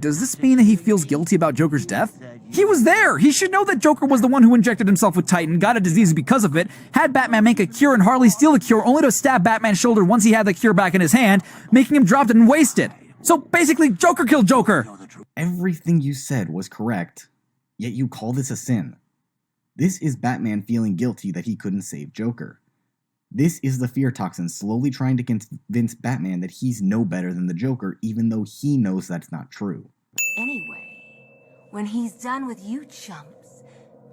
Does this mean that he feels guilty about Joker's death? He was there! He should know that Joker was the one who injected himself with Titan, got a disease because of it, had Batman make a cure and Harley steal the cure only to stab Batman's shoulder once he had the cure back in his hand, making him drop it and waste it. So basically, Joker killed Joker! Everything you said was correct, yet you call this a sin. This is Batman feeling guilty that he couldn't save Joker. This is the fear toxin slowly trying to convince Batman that he's no better than the Joker, even though he knows that's not true. Anyway, when he's done with you chumps,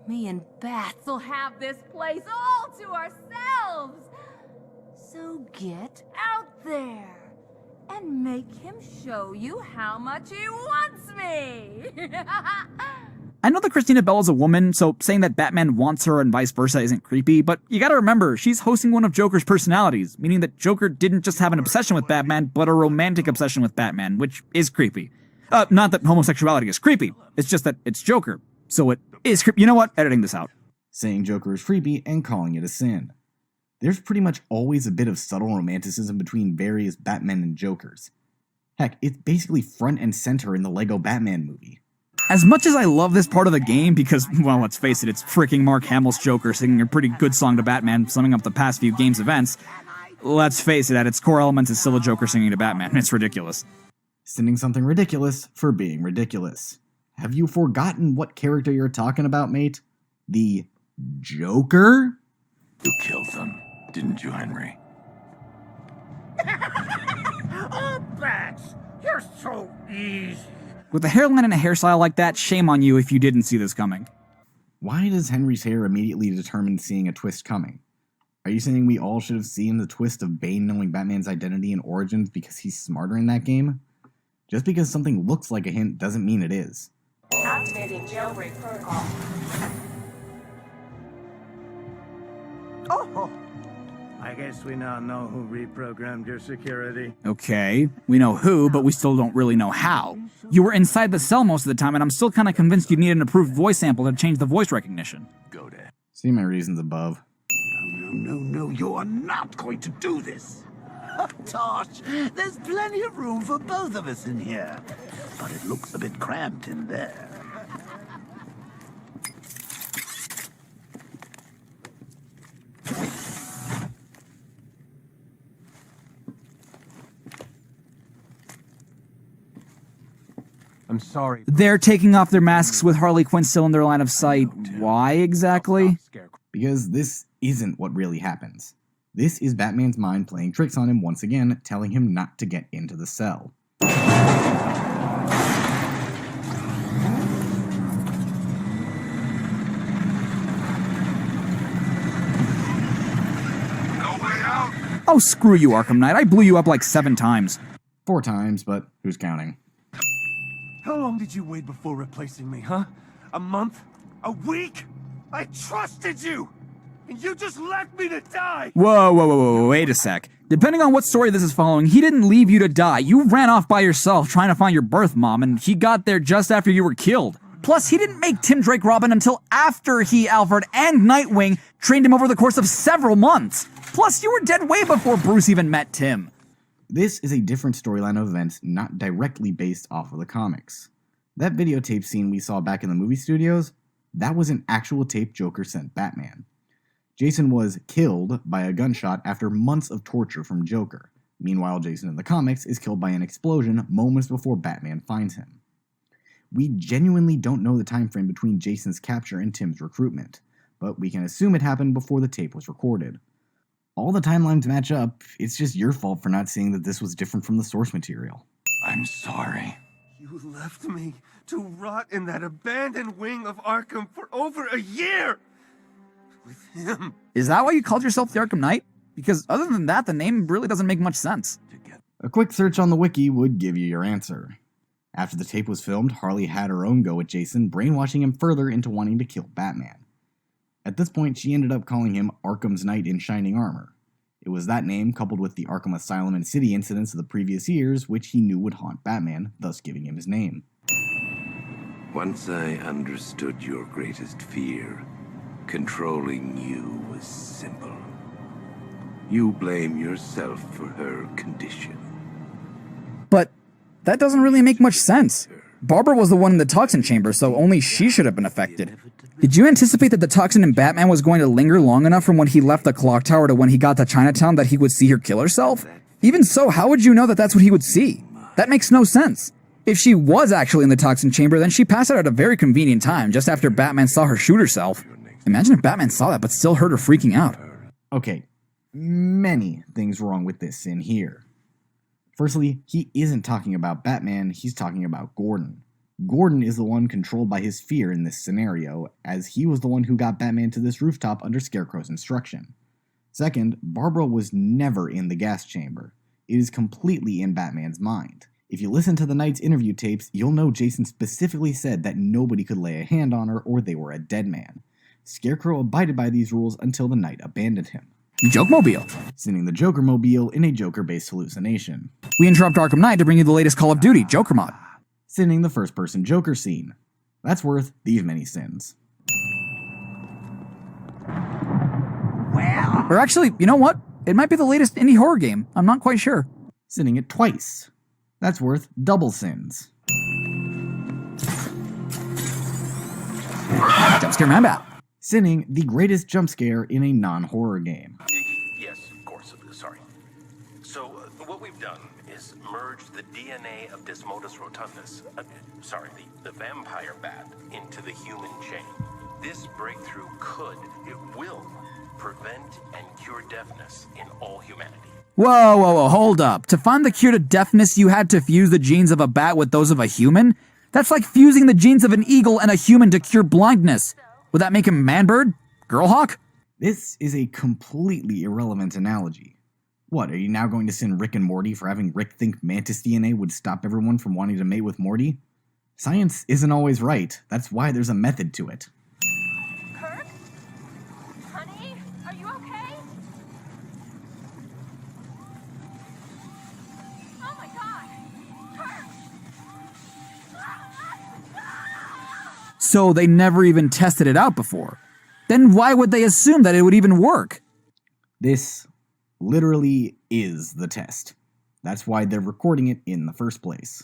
me and Bats will have this place all to ourselves. So get out there and make him show you how much he wants me. I know that Christina Bell is a woman, so saying that Batman wants her and vice versa isn't creepy, but you gotta remember, she's hosting one of Joker's personalities, meaning that Joker didn't just have an obsession with Batman, but a romantic obsession with Batman, which is creepy. Not that homosexuality is creepy, it's just that it's Joker, so it is creepy. You know what? Editing this out. Saying Joker is creepy and calling it a sin. There's pretty much always a bit of subtle romanticism between various Batmen and Jokers. Heck, it's basically front and center in the Lego Batman movie. As much as I love this part of the game, because, well, let's face it, it's freaking Mark Hamill's Joker singing a pretty good song to Batman, summing up the past few game's events, let's face it, at its core elements, it's still a Joker singing to Batman. It's ridiculous. Sending something ridiculous for being ridiculous. Have you forgotten what character you're talking about, mate? The Joker? You killed them, didn't you, Henry? Oh, Bats! You're so easy. With a hairline and a hairstyle like that, shame on you if you didn't see this coming. Why does Henry's hair immediately determine seeing a twist coming? Are you saying we all should have seen the twist of Bane knowing Batman's identity and origins because he's smarter in that game? Just because something looks like a hint doesn't mean it is. Activating jailbreak protocol. Oh! I guess we now know who reprogrammed your security. Okay, we know who, but we still don't really know how. You were inside the cell most of the time, and I'm still kind of convinced you need an approved voice sample to change the voice recognition. Go to... See my reasons above. No, you are not going to do this. Tosh, there's plenty of room for both of us in here. But it looks a bit cramped in there. I'm sorry. They're taking off their masks with Harley Quinn still in their line of sight. Why exactly? Because this isn't what really happens. This is Batman's mind playing tricks on him once again, telling him not to get into the cell. Oh, screw you, Arkham Knight. I blew you up like 7 times. 4 times, but who's counting? How long did you wait before replacing me, huh? A month? A week? I trusted you! And you just left me to die! Whoa, wait a sec. Depending on what story this is following, he didn't leave you to die. You ran off by yourself trying to find your birth mom, and he got there just after you were killed. Plus, he didn't make Tim Drake Robin until after he, Alfred, and Nightwing trained him over the course of several months. Plus, you were dead way before Bruce even met Tim. This is a different storyline of events not directly based off of the comics. That videotape scene we saw back in the movie studios, that was an actual tape Joker sent Batman. Jason was killed by a gunshot after months of torture from Joker. Meanwhile, Jason in the comics is killed by an explosion moments before Batman finds him. We genuinely don't know the time frame between Jason's capture and Tim's recruitment, but we can assume it happened before the tape was recorded. All the timelines match up, it's just your fault for not seeing that this was different from the source material. I'm sorry. You left me to rot in that abandoned wing of Arkham for over a year! With him. Is that why you called yourself the Arkham Knight? Because other than that, the name really doesn't make much sense. A quick search on the wiki would give you your answer. After the tape was filmed, Harley had her own go at Jason, brainwashing him further into wanting to kill Batman. At this point, she ended up calling him Arkham's Knight in Shining Armor. It was that name, coupled with the Arkham Asylum and City incidents of the previous years, which he knew would haunt Batman, thus giving him his name. Once I understood your greatest fear, controlling you was simple. You blame yourself for her condition. But that doesn't really make much sense. Barbara was the one in the toxin chamber, so only she should have been affected. Did you anticipate that the toxin in Batman was going to linger long enough from when he left the clock tower to when he got to Chinatown that he would see her kill herself? Even so, how would you know that that's what he would see? That makes no sense. If she was actually in the toxin chamber, then she passed out at a very convenient time, just after Batman saw her shoot herself. Imagine if Batman saw that but still heard her freaking out. Okay, many things wrong with this sin here. Firstly, he isn't talking about Batman, he's talking about Gordon. Gordon is the one controlled by his fear in this scenario, as he was the one who got Batman to this rooftop under Scarecrow's instruction. Second, Barbara was never in the gas chamber. It is completely in Batman's mind. If you listen to the Knight's interview tapes, you'll know Jason specifically said that nobody could lay a hand on her or they were a dead man. Scarecrow abided by these rules until the Knight abandoned him, Joke-mobile. sending the Joker-mobile in a Joker-based hallucination, We interrupt Arkham Knight to bring you the latest Call of Duty, Joker mod. sending the first-person Joker scene. That's worth these many sins. Or actually, you know what? It might be the latest indie horror game. I'm not quite sure. Sending it twice. That's worth double sins. Jumpscare Man Bat. Sinning the greatest jump scare in a non-horror game. Yes, of course. Sorry. So, what we've done is merged the DNA of Desmodus rotundus, the vampire bat, into the human chain. This breakthrough will prevent and cure deafness in all humanity. Whoa, hold up. To find the cure to deafness, you had to fuse the genes of a bat with those of a human? That's like fusing the genes of an eagle and a human to cure blindness. Would that make him man-bird? Girl-hawk? This is a completely irrelevant analogy. What, are you now going to sin Rick and Morty for having Rick think Mantis DNA would stop everyone from wanting to mate with Morty? Science isn't always right. That's why there's a method to it. Kirk? Honey? Are you okay? Oh my god! Kirk! So they never even tested it out before. Then why would they assume that it would even work? This literally is the test. That's why they're recording it in the first place.